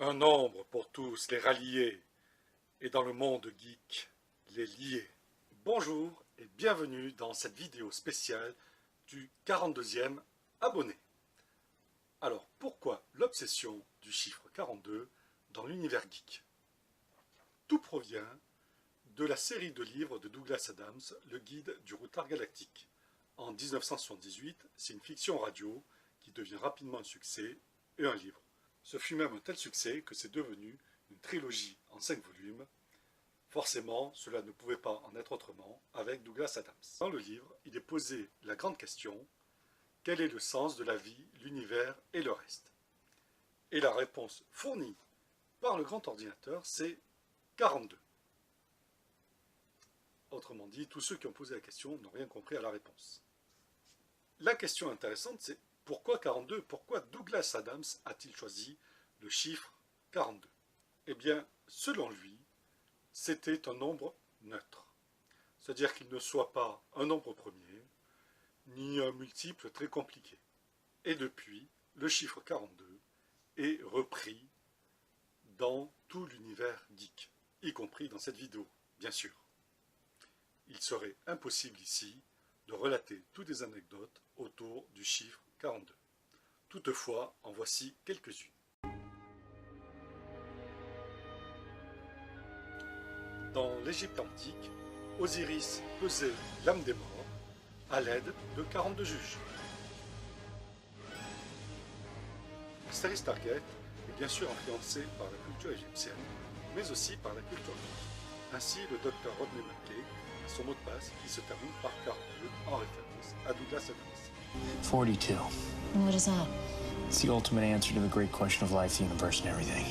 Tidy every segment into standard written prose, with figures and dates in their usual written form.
Un nombre pour tous les rallier, et dans le monde geek, les lier. Bonjour et bienvenue dans cette vidéo spéciale du 42e abonné. Alors pourquoi l'obsession du chiffre 42 dans l'univers geek? Tout provient de la série de livres de Douglas Adams, Le Guide du Routard Galactique. En 1978, c'est une fiction radio qui devient rapidement un succès et un livre. Ce fut même un tel succès que c'est devenu une trilogie en 5 volumes. Forcément, cela ne pouvait pas en être autrement avec Douglas Adams. Dans le livre, il est posé la grande question: quel est le sens de la vie, l'univers et le reste? Et la réponse fournie par le grand ordinateur, c'est 42. Autrement dit, tous ceux qui ont posé la question n'ont rien compris à la réponse. La question intéressante, c'est pourquoi 42? Pourquoi Douglas Adams a-t-il choisi le chiffre 42? Eh bien, selon lui, c'était un nombre neutre. C'est-à-dire qu'il ne soit pas un nombre premier, ni un multiple très compliqué. Et depuis, le chiffre 42 est repris dans tout l'univers geek, y compris dans cette vidéo, bien sûr. Il serait impossible ici de relater toutes les anecdotes autour du chiffre 42. Toutefois, en voici quelques-unes. Dans l'Égypte antique, Osiris pesait l'âme des morts à l'aide de 42 juges. La série Stargate est bien sûr influencée par la culture égyptienne, mais aussi par la culture grecque. Ainsi, le docteur Rodney McKay a son mot de passe qui se termine par 42 en référence à Douglas Adams. 42. What is that? It's the ultimate answer to the great question of life, the universe, and everything.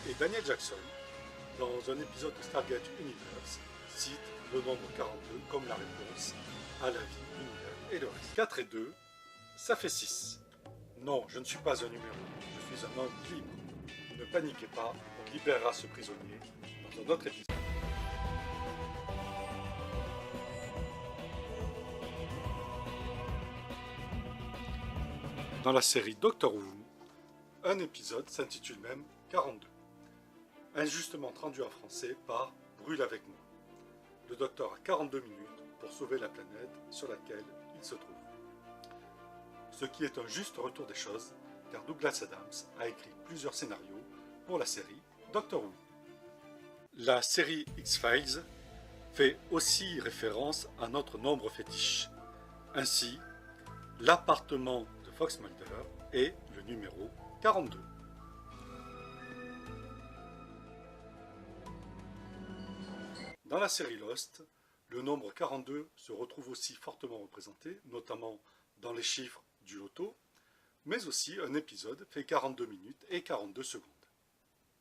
Et Daniel Jackson, dans un épisode de Stargate Universe, cite le nombre 42 comme la réponse à la vie, l'univers et le reste. 4 et 2, ça fait 6. Non, je ne suis pas un numéro, je suis un homme libre. Ne paniquez pas, on libérera ce prisonnier dans un autre épisode. Dans la série Doctor Who, un épisode s'intitule même 42, injustement traduit en français par « Brûle avec moi ». Le docteur a 42 minutes pour sauver la planète sur laquelle il se trouve. Ce qui est un juste retour des choses, car Douglas Adams a écrit plusieurs scénarios pour la série Doctor Who. La série X-Files fait aussi référence à notre nombre fétiche. Ainsi, l'appartement de Fox Mulder est le numéro 42. Dans la série Lost, le nombre 42 se retrouve aussi fortement représenté, notamment dans les chiffres du loto, mais aussi un épisode fait 42 minutes et 42 secondes.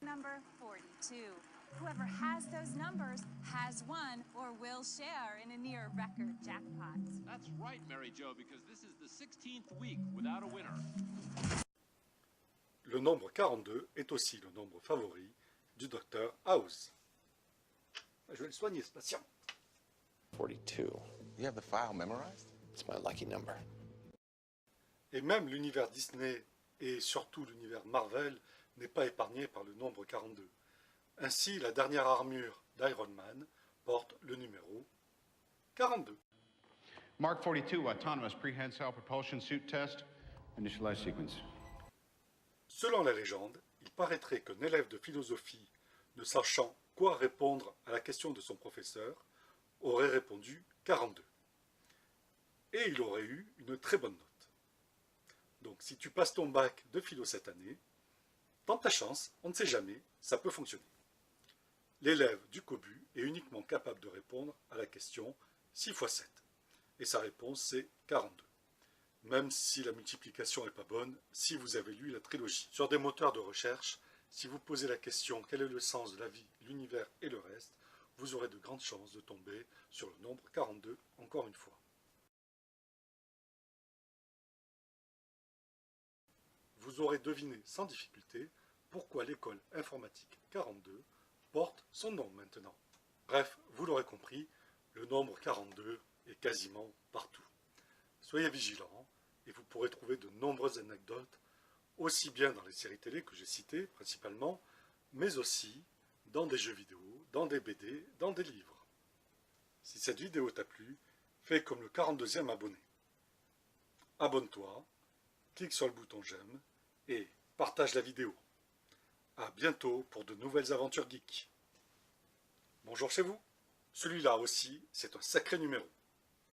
Number 42. Whoever has those numbers has won or will share in a near record jackpot. That's right, Mary Jo, because this is the 16th week without a winner. Le nombre 42 est aussi le nombre favori du Dr House. Je vais le soigner, ce patient. 42. You have the file memorized? It's my lucky number. Et même l'univers Disney et surtout l'univers Marvel n'est pas épargné par le nombre 42. Ainsi, la dernière armure d'Iron Man porte le numéro 42. Mark 42, autonomous prehensile propulsion suit test, initialize sequence. Selon la légende, il paraîtrait qu'un élève de philosophie, ne sachant quoi répondre à la question de son professeur, aurait répondu 42. Et il aurait eu une très bonne note. Donc si tu passes ton bac de philo cette année, tente ta chance, on ne sait jamais, ça peut fonctionner. L'élève du cobu est uniquement capable de répondre à la question 6 x 7. Et sa réponse c'est 42. Même si la multiplication n'est pas bonne, si vous avez lu la trilogie. Sur des moteurs de recherche, si vous posez la question quel est le sens de la vie, l'univers et le reste, vous aurez de grandes chances de tomber sur le nombre 42 encore une fois. Vous aurez deviné sans difficulté pourquoi l'école informatique 42 porte son nom maintenant. Bref, vous l'aurez compris, le nombre 42 est quasiment partout. Soyez vigilants et vous pourrez trouver de nombreuses anecdotes aussi bien dans les séries télé que j'ai citées principalement, mais aussi dans des jeux vidéo, dans des BD, dans des livres. Si cette vidéo t'a plu, fais comme le 42e abonné. Abonne-toi, clique sur le bouton j'aime et partage la vidéo. A bientôt pour de nouvelles aventures geeks. Bonjour chez vous. Celui-là aussi, c'est un sacré numéro.